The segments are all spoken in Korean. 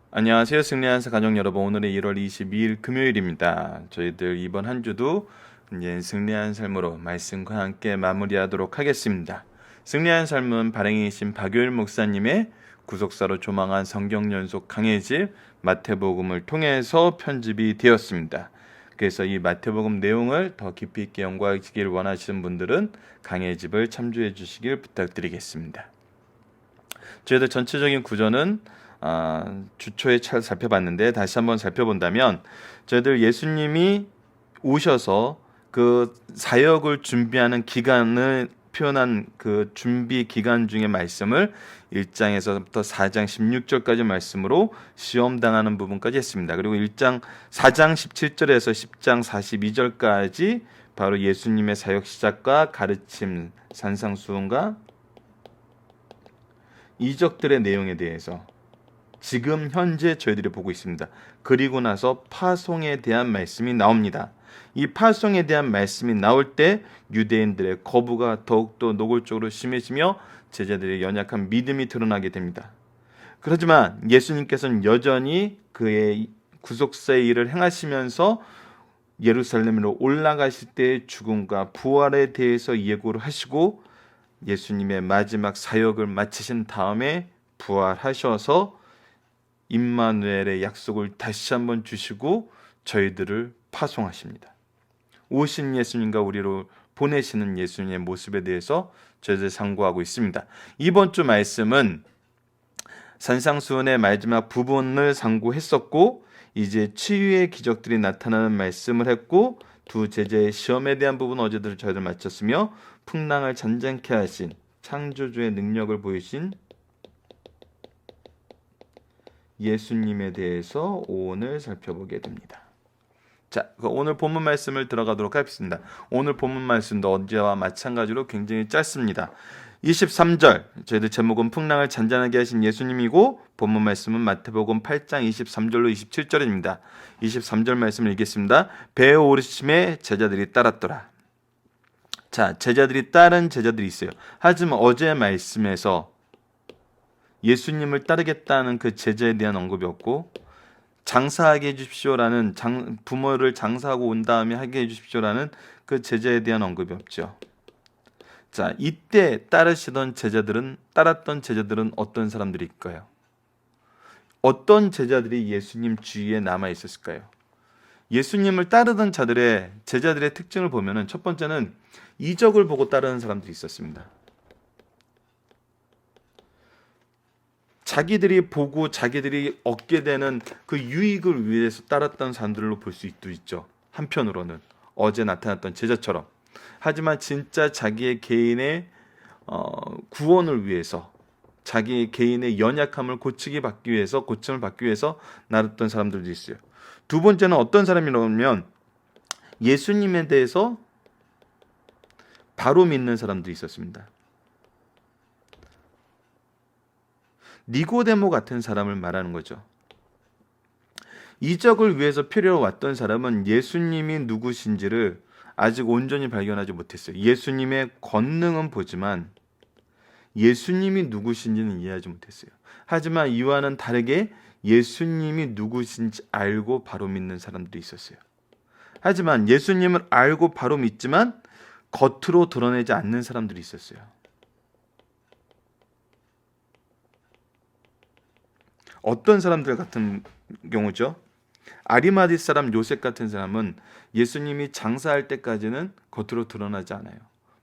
안녕하세요. 승리한사 가족 여러분. 오늘은 1월 22일 금요일입니다. 저희들 이번 한 주도 이제 승리한 삶으로 말씀과 함께 마무리하도록 하겠습니다. 승리한 삶은 발행이신 박효일 목사님의 구속사로 조망한 성경 연속 강해집 마태복음을 통해서 편집이 되었습니다. 그래서 이 마태복음 내용을 더 깊이 있게 연구하시길 원하시는 분들은 강해집을 참조해 주시길 부탁드리겠습니다. 저희들 전체적인 구조는 주초에 잘 살펴봤는데 다시 한번 살펴본다면 저희들 예수님이 오셔서 그 사역을 준비하는 기간을 표현한 그 준비 기간 중의 말씀을 1장에서부터 4장 16절까지 말씀으로 시험당하는 부분까지 했습니다. 그리고 4장 17절에서 10장 42절까지 바로 예수님의 사역 시작과 가르침, 산상수훈과 이적들의 내용에 대해서 지금 현재 저희들이 보고 있습니다. 그리고 나서 파송에 대한 말씀이 나옵니다. 이 파송에 대한 말씀이 나올 때 유대인들의 거부가 더욱더 노골적으로 심해지며 제자들의 연약한 믿음이 드러나게 됩니다. 그렇지만 예수님께서는 여전히 그의 구속사의 일을 행하시면서 예루살렘으로 올라가실 때의 죽음과 부활에 대해서 예고를 하시고 예수님의 마지막 사역을 마치신 다음에 부활하셔서 임마누엘의 약속을 다시 한번 주시고 저희들을 파송하십니다. 오신 예수님과 우리로 보내시는 예수님의 모습에 대해서 저희들 상고하고 있습니다. 이번 주 말씀은 산상수훈의 마지막 부분을 상고했었고 이제 치유의 기적들이 나타나는 말씀을 했고 두 제자의 시험에 대한 부분 어제들 저희들 마쳤으며 풍랑을 잔잔케 하신 창조주의 능력을 보이신 예수님에 대해서 오늘 살펴보게 됩니다. 자, 오늘 본문 말씀을 들어가도록 하겠습니다. 오늘 본문 말씀도 어제와 마찬가지로 굉장히 짧습니다. 23절, 저희들 제목은 풍랑을 잔잔하게 하신 예수님이고 본문 말씀은 마태복음 8장 23절로 27절입니다. 23절 말씀을 읽겠습니다. 배에 오르심에 제자들이 따랐더라. 자, 제자들이 따른 제자들이 있어요. 하지만 어제 말씀에서 예수님을 따르겠다는 그 제자에 대한 언급이 없고 장사하게 해주십시오라는 부모를 장사하고 온 다음에 하게 해주십시오라는 그 제자에 대한 언급이 없죠. 자, 이때 따랐던 제자들은 어떤 사람들일까요? 어떤 제자들이 예수님 주위에 남아 있었을까요? 예수님을 따르던 제자들의 특징을 보면은 첫 번째는 이적을 보고 따르는 사람들이 있었습니다. 자기들이 보고 자기들이 얻게 되는 그 유익을 위해서 따랐던 사람들로 볼 수 있죠. 한편으로는 어제 나타났던 제자처럼. 하지만 진짜 자기의 개인의 구원을 위해서 자기 개인의 연약함을 고침을 받기 위해서 나섰던 사람들도 있어요. 두 번째는 어떤 사람이냐면 예수님에 대해서 바로 믿는 사람도 있었습니다. 니고데모 같은 사람을 말하는 거죠. 이적을 위해서 필요로 왔던 사람은 예수님이 누구신지를 아직 온전히 발견하지 못했어요. 예수님의 권능은 보지만 예수님이 누구신지는 이해하지 못했어요. 하지만 이와는 다르게 예수님이 누구신지 알고 바로 믿는 사람들이 있었어요. 하지만 예수님을 알고 바로 믿지만 겉으로 드러내지 않는 사람들이 있었어요. 어떤 사람들 같은 경우죠? 아리마디 사람 요셉 같은 사람은 예수님이 장사할 때까지는 겉으로 드러나지 않아요.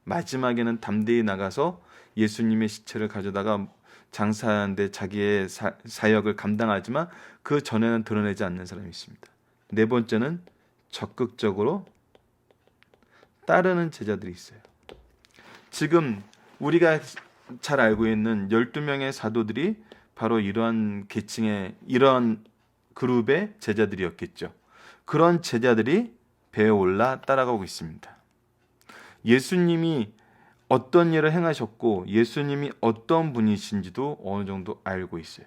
마지막에는 담대히 나가서 예수님의 시체를 가져다가 장사하는데 자기의 사역을 감당하지만 그 전에는 드러내지 않는 사람이 있습니다. 네 번째는 적극적으로 따르는 제자들이 있어요. 지금 우리가 잘 알고 있는 12명의 사도들이 바로 이러한 그룹의 제자들이었겠죠. 그런 제자들이 배에 올라 따라가고 있습니다. 예수님이 어떤 일을 행하셨고 예수님이 어떤 분이신지도 어느 정도 알고 있어요.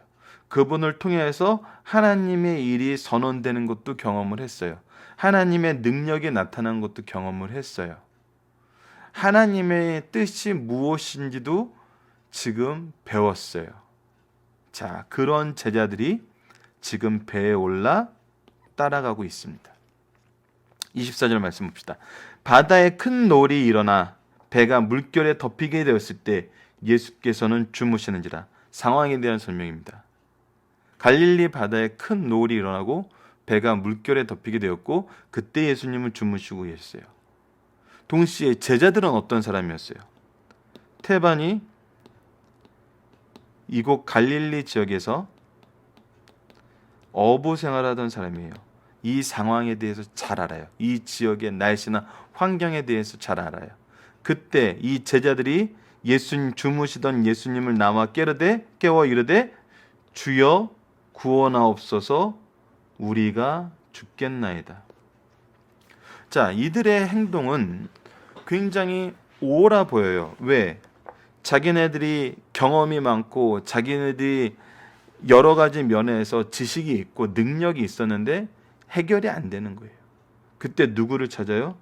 그분을 통해서 하나님의 일이 선언되는 것도 경험을 했어요. 하나님의 능력이 나타난 것도 경험을 했어요. 하나님의 뜻이 무엇인지도 지금 배웠어요. 자, 그런 제자들이 지금 배에 올라 따라가고 있습니다. 24절 말씀 봅시다. 바다에 큰 노을이 일어나 배가 물결에 덮이게 되었을 때 예수께서는 주무시는지라. 상황에 대한 설명입니다. 갈릴리 바다에 큰 노을이 일어나고 배가 물결에 덮이게 되었고 그때 예수님은 주무시고 계셨어요. 동시에 제자들은 어떤 사람이었어요? 태반이 이곳 갈릴리 지역에서 어부 생활하던 사람이에요. 이 상황에 대해서 잘 알아요. 이 지역의 날씨나 환경에 대해서 잘 알아요. 그때 이 제자들이 예수님 주무시던 예수님을 나와 깨워 이르되 주여 구원하옵소서 우리가 죽겠나이다. 자, 이들의 행동은 굉장히 오라 보여요. 왜? 자기네들이 경험이 많고 자기네들이 여러 가지 면에서 지식이 있고 능력이 있었는데 해결이 안 되는 거예요. 그때 누구를 찾아요?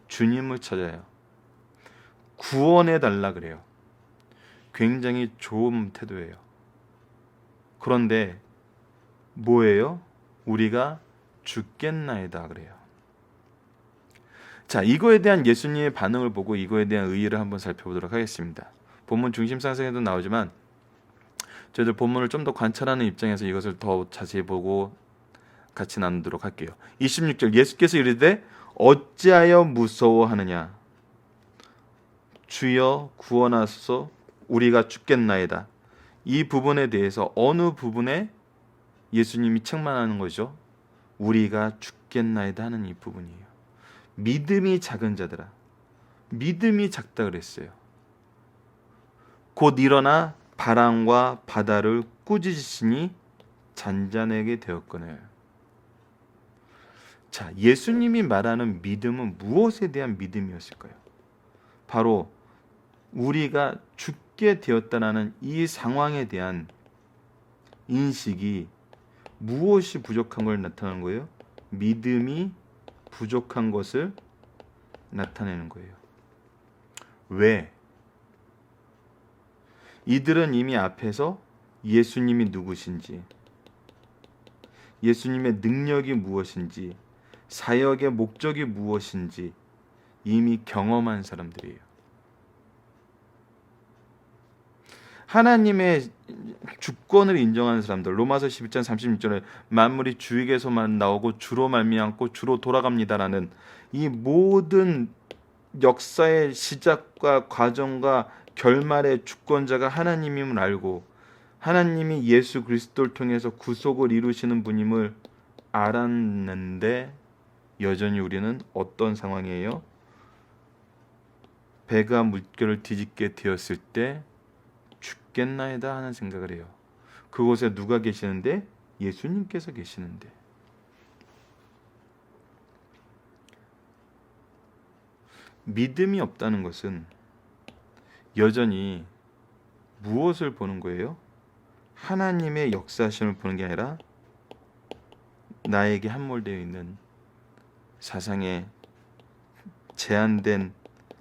주님을 찾아요. 구원해 달라 그래요. 굉장히 좋은 태도예요. 그런데 뭐예요? 우리가 죽겠나이다 그래요. 자, 이거에 대한 예수님의 반응을 보고 이거에 대한 의의를 한번 살펴보도록 하겠습니다. 본문 중심 상승에도 나오지만 저희들 본문을 좀 더 관찰하는 입장에서 이것을 더 자세히 보고 같이 나누도록 할게요. 26절 예수께서 이르되 어찌하여 무서워하느냐 주여 구원하소서 우리가 죽겠나이다. 이 부분에 대해서 어느 부분에 예수님이 책망하는 거죠? 우리가 죽겠나이다 하는 이 부분이에요. 믿음이 작은 자들아. 믿음이 작다 그랬어요. 곧 일어나 바람과 바다를 꾸짖으시니 잔잔하게 되었거늘. 자, 예수님이 말하는 믿음은 무엇에 대한 믿음이었을까요? 바로 우리가 죽게 되었다는 이 상황에 대한 인식이 무엇이 부족한 걸 나타내는 거예요? 믿음이 부족한 것을 나타내는 거예요. 왜? 이들은 이미 앞에서 예수님이 누구신지, 예수님의 능력이 무엇인지, 사역의 목적이 무엇인지 이미 경험한 사람들이에요. 하나님의 주권을 인정하는 사람들, 로마서 12장 36절에 만물이 주에게서만 나오고 주로 말미암고 주로 돌아갑니다라는 이 모든 역사의 시작과 과정과 결말의 주권자가 하나님임을 알고 하나님이 예수 그리스도를 통해서 구속을 이루시는 분임을 알았는데 여전히 우리는 어떤 상황이에요? 배가 물결을 뒤집게 되었을 때 죽겠나이다 하는 생각을 해요. 그곳에 누가 계시는데? 예수님께서 계시는데. 믿음이 없다는 것은 여전히 무엇을 보는 거예요? 하나님의 역사하심을 보는 게 아니라 나에게 함몰되어 있는 사상의 제한된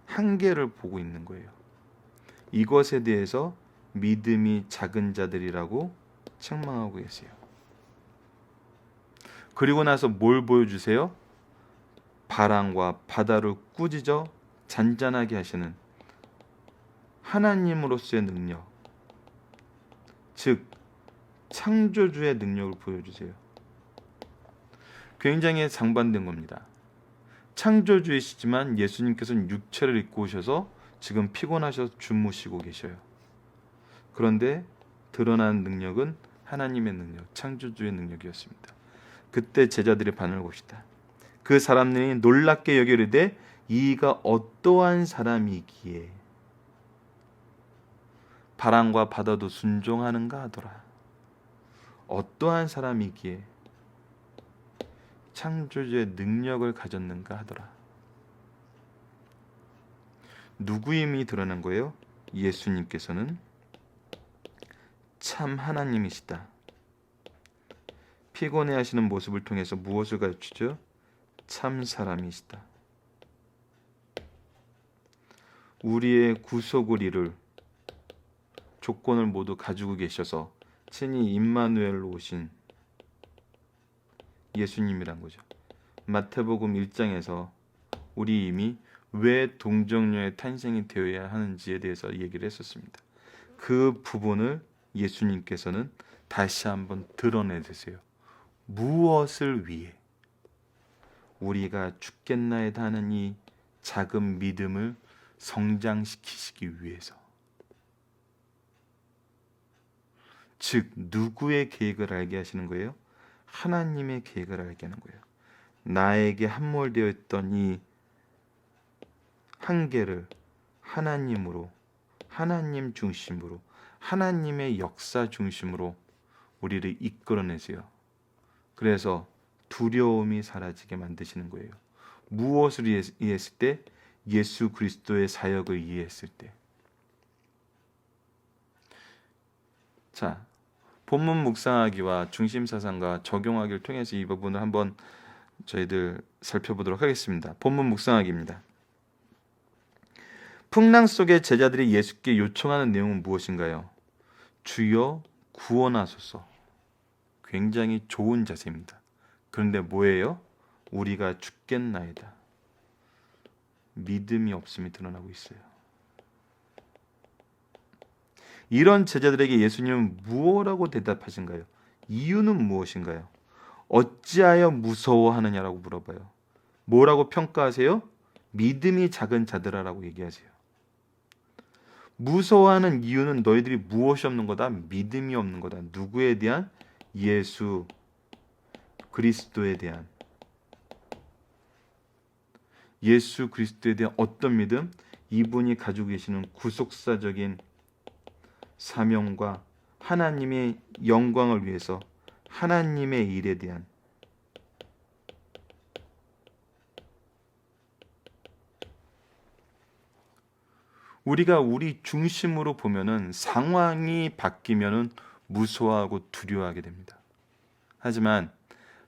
한계를 보고 있는 거예요. 이것에 대해서 믿음이 작은 자들이라고 책망하고 계세요. 그리고 나서 뭘 보여주세요? 바람과 바다를 꾸짖어 잔잔하게 하시는 하나님으로서의 능력, 즉 창조주의 능력을 보여주세요. 굉장히 상반된 겁니다. 창조주이시지만 예수님께서는 육체를 입고 오셔서 지금 피곤하셔서 주무시고 계셔요. 그런데 드러난 능력은 하나님의 능력, 창조주의 능력이었습니다. 그때 제자들의 반응을 봅시다. 그 사람들이 놀랍게 여기르되 이가 어떠한 사람이기에 바람과 바다도 순종하는가 하더라. 어떠한 사람이기에 창조주의 능력을 가졌는가 하더라. 누구임이 드러난 거예요? 예수님께서는 참 하나님이시다. 피곤해하시는 모습을 통해서 무엇을 가르치죠? 참 사람이시다. 우리의 구속을 이룰 조건을 모두 가지고 계셔서 친히 임마누엘로 오신 예수님이란 거죠. 마태복음 1장에서 우리 이미 왜 동정녀의 탄생이 되어야 하는지에 대해서 얘기를 했었습니다. 그 부분을 예수님께서는 다시 한번 드러내주세요. 무엇을 위해? 우리가 죽겠나이다 하는 이 작은 믿음을 성장시키시기 위해서. 즉 누구의 계획을 알게 하시는 거예요? 하나님의 계획을 알게 하는 거예요. 나에게 함몰되어 있던 이 한계를 하나님으로, 하나님 중심으로, 하나님의 역사 중심으로 우리를 이끌어내세요. 그래서 두려움이 사라지게 만드시는 거예요. 무엇을 이해했을 때? 예수 그리스도의 사역을 이해했을 때. 자, 본문 묵상하기와 중심 사상과 적용하기를 통해서 이 부분을 한번 저희들 살펴보도록 하겠습니다. 본문 묵상하기입니다. 풍랑 속에 제자들이 예수께 요청하는 내용은 무엇인가요? 주여 구원하소서. 굉장히 좋은 자세입니다. 그런데 뭐예요? 우리가 죽겠나이다. 믿음이 없음이 드러나고 있어요. 이런 제자들에게 예수님은 무엇라고 대답하신가요? 이유는 무엇인가요? 어찌하여 무서워하느냐라고 물어봐요. 뭐라고 평가하세요? 믿음이 작은 자들아라고 얘기하세요. 무서워하는 이유는 너희들이 무엇이 없는 거다? 믿음이 없는 거다. 누구에 대한? 예수 그리스도에 대한. 예수 그리스도에 대한 어떤 믿음? 이분이 가지고 계시는 구속사적인 사명과 하나님의 영광을 위해서 하나님의 일에 대한 우리가 우리 중심으로 보면은 상황이 바뀌면은 무서워하고 두려워하게 됩니다. 하지만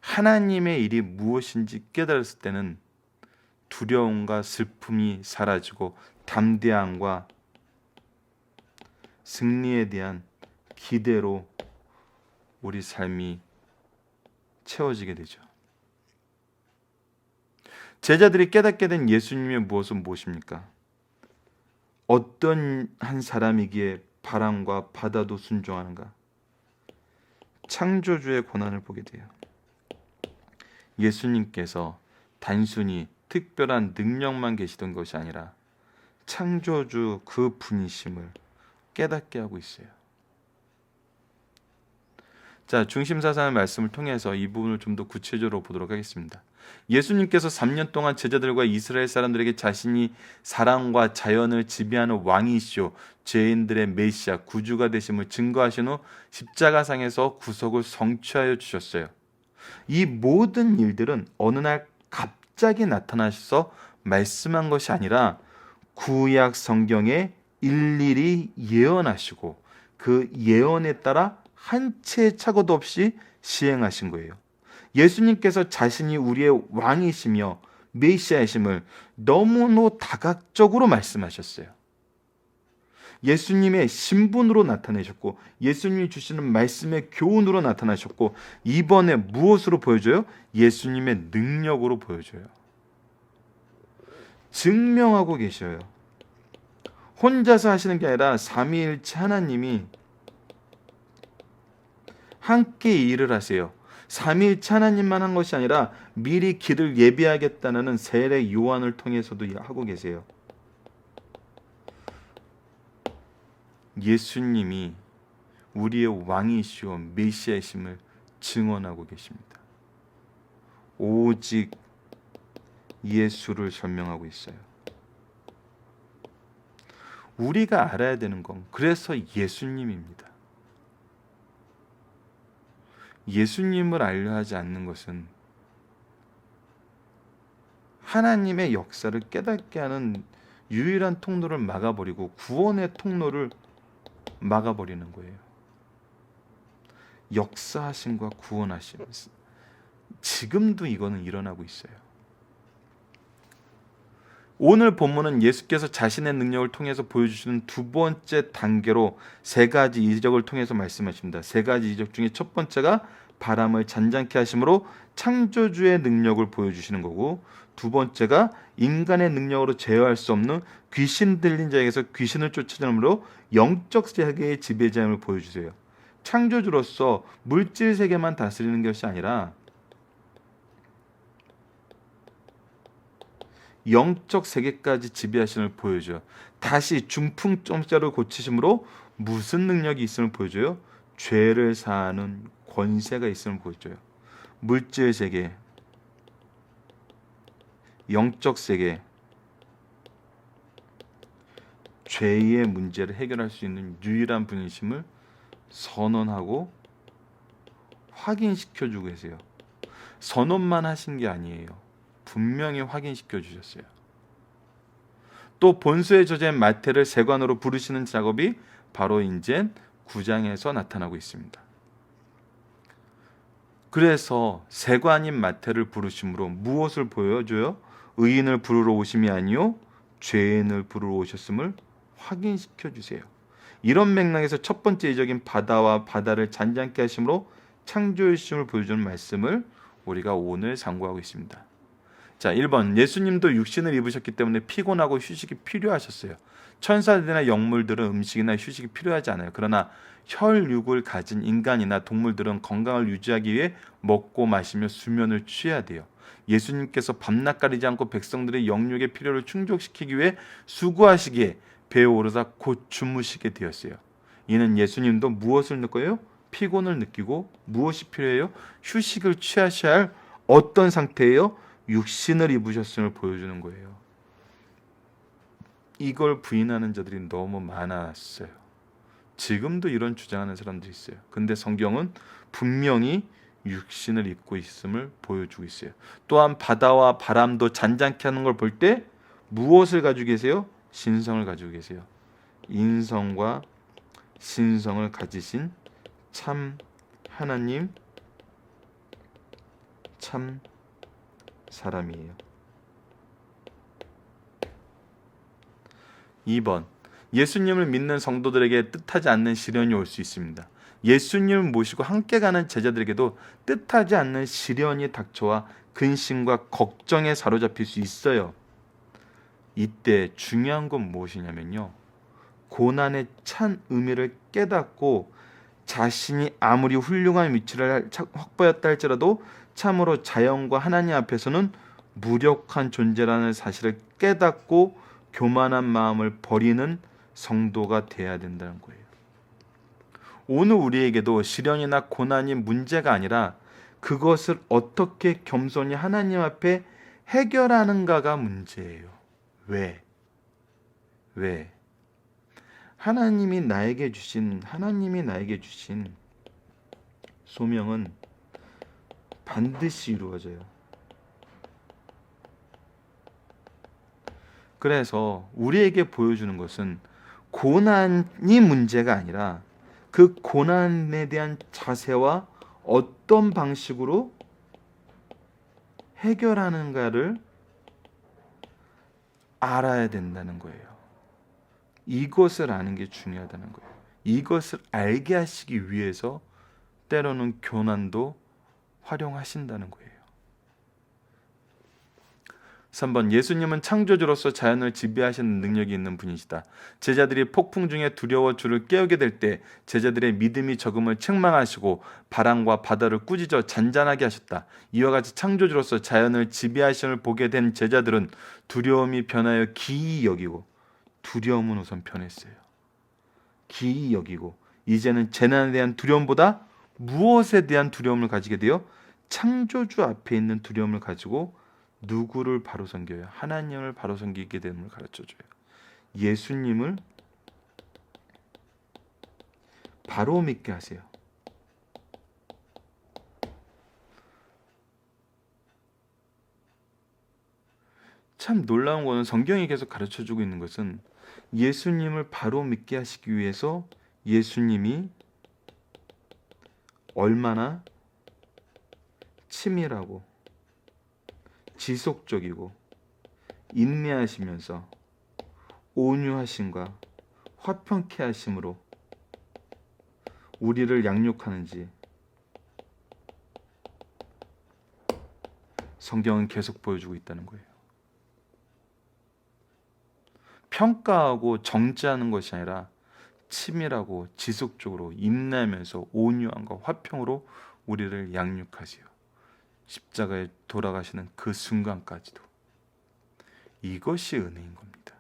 하나님의 일이 무엇인지 깨달았을 때는 두려움과 슬픔이 사라지고 담대함과 승리에 대한 기대로 우리 삶이 채워지게 되죠. 제자들이 깨닫게 된 예수님의 무엇은 무엇입니까? 어떤 한 사람이기에 바람과 바다도 순종하는가? 창조주의 고난을 보게 돼요. 예수님께서 단순히 특별한 능력만 계시던 것이 아니라 창조주 그 분이심을 깨닫게 하고 있어요. 자, 중심사상의 말씀을 통해서 이 부분을 좀 더 구체적으로 보도록 하겠습니다. 예수님께서 3년 동안 제자들과 이스라엘 사람들에게 자신이 사랑과 자연을 지배하는 왕이시오, 죄인들의 메시아, 구주가 되심을 증거하신 후 십자가상에서 구속을 성취하여 주셨어요. 이 모든 일들은 어느 날 갑자기 나타나셔서 말씀한 것이 아니라 구약 성경에 일일이 예언하시고 그 예언에 따라 한 채의 착오도 없이 시행하신 거예요. 예수님께서 자신이 우리의 왕이시며 메시아이심을 너무나 다각적으로 말씀하셨어요. 예수님의 신분으로 나타내셨고 예수님이 주시는 말씀의 교훈으로 나타나셨고 이번에 무엇으로 보여줘요? 예수님의 능력으로 보여줘요. 증명하고 계셔요. 혼자서 하시는 게 아니라 삼위일체 하나님이 함께 일을 하세요. 삼위일체 하나님만 한 것이 아니라 미리 길을 예비하겠다는 세례 요한을 통해서도 하고 계세요. 예수님이 우리의 왕이시오 메시아이심을 증언하고 계십니다. 오직 예수를 설명하고 있어요. 우리가 알아야 되는 건 그래서 예수님입니다. 예수님을 알려 하지 않는 것은 하나님의 역사를 깨닫게 하는 유일한 통로를 막아버리고 구원의 통로를 막아버리는 거예요. 역사하심과 구원하심. 지금도 이거는 일어나고 있어요. 오늘 본문은 예수께서 자신의 능력을 통해서 보여주시는 두 번째 단계로 세 가지 이적을 통해서 말씀하십니다. 세 가지 이적 중에 첫 번째가 바람을 잔잔케 하심으로 창조주의 능력을 보여주시는 거고, 두 번째가 인간의 능력으로 제어할 수 없는 귀신 들린 자에게서 귀신을 쫓아내므로 영적 세계의 지배자임을 보여주세요. 창조주로서 물질 세계만 다스리는 것이 아니라 영적 세계까지 지배하심을 보여줘요. 다시 중풍점자를 고치심으로 무슨 능력이 있음을 보여줘요? 죄를 사하는 권세가 있음을 보여줘요. 물질 세계, 영적 세계, 죄의 문제를 해결할 수 있는 유일한 분이심을 선언하고 확인시켜주고 계세요. 선언만 하신 게 아니에요. 분명히 확인시켜 주셨어요. 또 본소의 저자인 마태를 세관으로 부르시는 작업이 바로 이제 9장에서 나타나고 있습니다. 그래서 세관인 마태를 부르심으로 무엇을 보여줘요? 의인을 부르러 오심이 아니요 죄인을 부르러 오셨음을 확인시켜 주세요. 이런 맥락에서 첫 번째 이적인 바다와 바다를 잔잔케 하심으로 창조주심을 보여주는 말씀을 우리가 오늘 상고하고 있습니다. 자, 1번 예수님도 육신을 입으셨기 때문에 피곤하고 휴식이 필요하셨어요. 천사들이나 영물들은 음식이나 휴식이 필요하지 않아요. 그러나 혈육을 가진 인간이나 동물들은 건강을 유지하기 위해 먹고 마시며 수면을 취해야 돼요. 예수님께서 밤낮 가리지 않고 백성들의 영육의 필요를 충족시키기 위해 수고하시기에 배에 오르다 곧 주무시게 되었어요. 이는 예수님도 무엇을 느껴요? 피곤을 느끼고 무엇이 필요해요? 휴식을 취하셔야 할 어떤 상태예요? 육신을 입으셨음을 보여주는 거예요. 이걸 부인하는 자들이 너무 많았어요. 지금도 이런 주장하는 사람들이 있어요. 근데 성경은 분명히 육신을 입고 있음을 보여주고 있어요. 또한 바다와 바람도 잔잔케 하는 걸 볼 때 무엇을 가지고 계세요? 신성을 가지고 계세요. 인성과 신성을 가지신 참 하나님, 참 사람이에요. 2번 예수님을 믿는 성도들에게 뜻하지 않는 시련이 올 수 있습니다. 예수님을 모시고 함께 가는 제자들에게도 뜻하지 않는 시련이 닥쳐와 근심과 걱정에 사로잡힐 수 있어요. 이때 중요한 건 무엇이냐면요, 고난의 찬 의미를 깨닫고 자신이 아무리 훌륭한 위치를 확보했다 할지라도 참으로 자연과 하나님 앞에서는 무력한 존재라는 사실을 깨닫고 교만한 마음을 버리는 성도가 돼야 된다는 거예요. 오늘 우리에게도 시련이나 고난이 문제가 아니라 그것을 어떻게 겸손히 하나님 앞에 해결하는가가 문제예요. 왜? 하나님이 나에게 주신 소명은 반드시 이루어져요. 그래서 우리에게 보여주는 것은 고난이 문제가 아니라 그 고난에 대한 자세와 어떤 방식으로 해결하는가를 알아야 된다는 거예요. 이것을 아는 게 중요하다는 거예요. 이것을 알게 하시기 위해서 때로는 교난도 활용하신다는 거예요. 3번 예수님은 창조주로서 자연을 지배하시는 능력이 있는 분이시다. 제자들이 폭풍 중에 두려워 주를 깨우게 될 때 제자들의 믿음이 적음을 책망하시고 바람과 바다를 꾸짖어 잔잔하게 하셨다. 이와 같이 창조주로서 자연을 지배하심을 보게 된 제자들은 두려움이 변하여 기이 여기고, 두려움은 우선 변했어요. 기이 여기고 이제는 재난에 대한 두려움보다 무엇에 대한 두려움을 가지게 되어 창조주 앞에 있는 두려움을 가지고 누구를 바로 섬겨요? 하나님을 바로 섬기게 됨을 가르쳐줘요. 예수님을 바로 믿게 하세요. 참 놀라운 거는 성경이 계속 가르쳐주고 있는 것은 예수님을 바로 믿게 하시기 위해서 예수님이 얼마나 치밀하고 지속적이고 인내하시면서 온유하심과 화평케 하심으로 우리를 양육하는지 성경은 계속 보여주고 있다는 거예요. 평가하고 정죄하는 것이 아니라 치밀하고 지속적으로 인내하면서 온유함과 화평으로 우리를 양육하세요. 십자가에 돌아가시는 그 순간까지도. 이것이 은혜인 겁니다.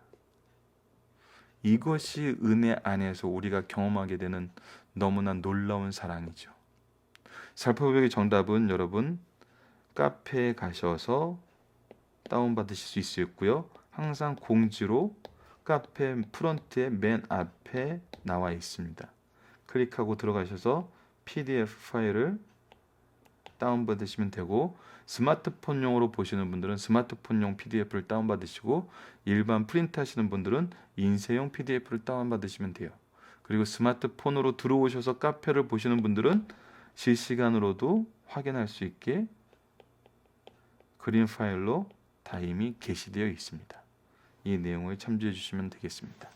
이것이 은혜 안에서 우리가 경험하게 되는 너무나 놀라운 사랑이죠. 살펴보기 정답은 여러분 카페에 가셔서 다운받으실 수 있고요. 항상 공지로 카페 프론트의 맨 앞에 나와 있습니다. 클릭하고 들어가셔서 PDF 파일을 다운받으시면 되고, 스마트폰용으로 보시는 분들은 스마트폰용 PDF를 다운받으시고, 일반 프린트 하시는 분들은 인쇄용 PDF를 다운받으시면 돼요. 그리고 스마트폰으로 들어오셔서 카페를 보시는 분들은 실시간으로도 확인할 수 있게 그림 파일로 다 이미 게시되어 있습니다. 이 내용을 참조해 주시면 되겠습니다.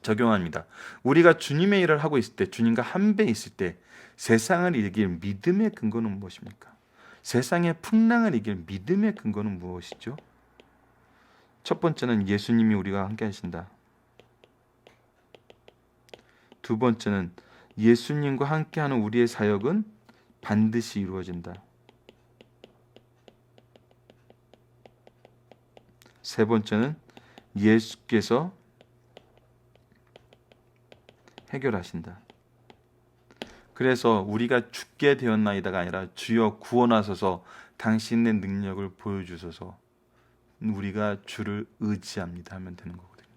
적용합니다. 우리가 주님의 일을 하고 있을 때, 주님과 한배 있을 때 세상을 이길 믿음의 근거는 무엇입니까? 세상의 풍랑을 이길 믿음의 근거는 무엇이죠? 첫 번째는 예수님이 우리와 함께 하신다. 두 번째는 예수님과 함께하는 우리의 사역은 반드시 이루어진다. 세 번째는 예수께서 해결하신다. 그래서 우리가 죽게 되었나이다가 아니라 주여 구원하소서 당신의 능력을 보여주소서 우리가 주를 의지합니다 하면 되는 거거든요.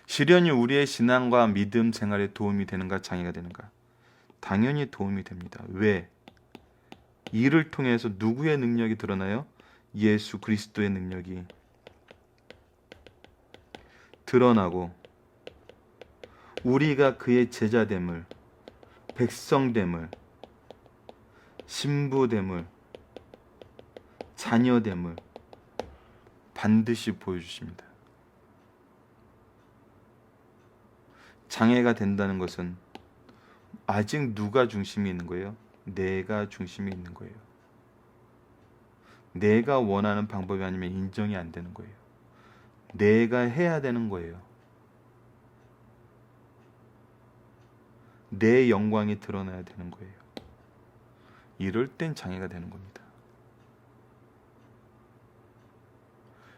시련이 우리의 신앙과 믿음 생활에 도움이 되는가 장애가 되는가? 당연히 도움이 됩니다. 왜? 이를 통해서 누구의 능력이 드러나요? 예수 그리스도의 능력이 드러나고 우리가 그의 제자됨을, 백성됨을, 신부됨을, 자녀됨을 반드시 보여주십니다. 장애가 된다는 것은 아직 누가 중심이 있는 거예요? 내가 중심이 있는 거예요. 내가 원하는 방법이 아니면 인정이 안 되는 거예요. 내가 해야 되는 거예요. 내 영광이 드러나야 되는 거예요. 이럴 땐 장애가 되는 겁니다.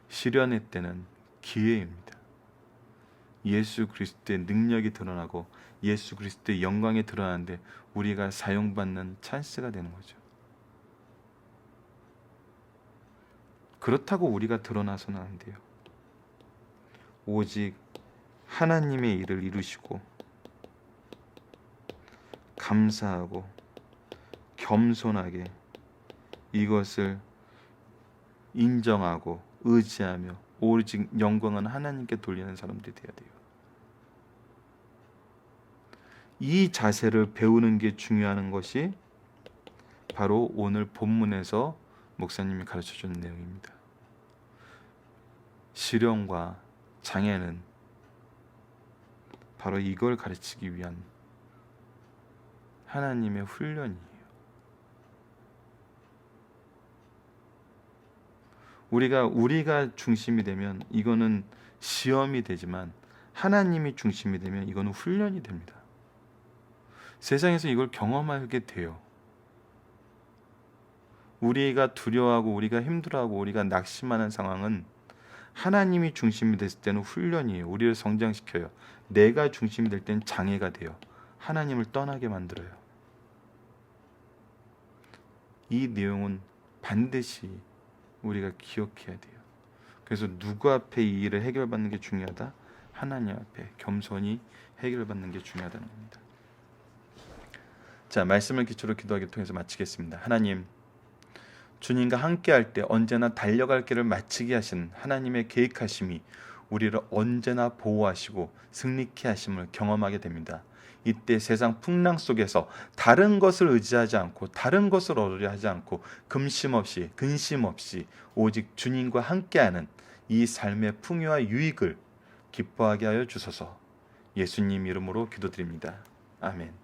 시련의 때는 기회입니다. 예수 그리스도의 능력이 드러나고 예수 그리스도의 영광이 드러나는데 우리가 사용받는 찬스가 되는 거죠. 그렇다고 우리가 드러나서는 안 돼요. 오직 하나님의 일을 이루시고 감사하고 겸손하게 이것을 인정하고 의지하며 오직 영광은 하나님께 돌리는 사람들이 되어야 돼요. 이 자세를 배우는 게 중요한 것이 바로 오늘 본문에서 목사님이 가르쳐주는 내용입니다. 시련과 장애는 바로 이걸 가르치기 위한 하나님의 훈련이에요. 우리가 중심이 되면 이거는 시험이 되지만 하나님이 중심이 되면 이거는 훈련이 됩니다. 세상에서 이걸 경험하게 돼요. 우리가 두려워하고 우리가 힘들어하고 우리가 낙심하는 상황은 하나님이 중심이 됐을 때는 훈련이에요. 우리를 성장시켜요. 내가 중심이 될 때는 장애가 돼요. 하나님을 떠나게 만들어요. 이 내용은 반드시 우리가 기억해야 돼요. 그래서 누구 앞에 이 일을 해결받는 게 중요하다? 하나님 앞에 겸손히 해결받는 게 중요하다는 겁니다. 자, 말씀을 기초로 기도하기를 통해서 마치겠습니다. 하나님, 주님과 함께할 때 언제나 달려갈 길을 마치게 하신 하나님의 계획하심이 우리를 언제나 보호하시고 승리케 하심을 경험하게 됩니다. 이때 세상 풍랑 속에서 다른 것을 의지하지 않고 다른 것을 얻으려 하지 않고 근심 없이 오직 주님과 함께하는 이 삶의 풍요와 유익을 기뻐하게 하여 주소서. 예수님 이름으로 기도드립니다. 아멘.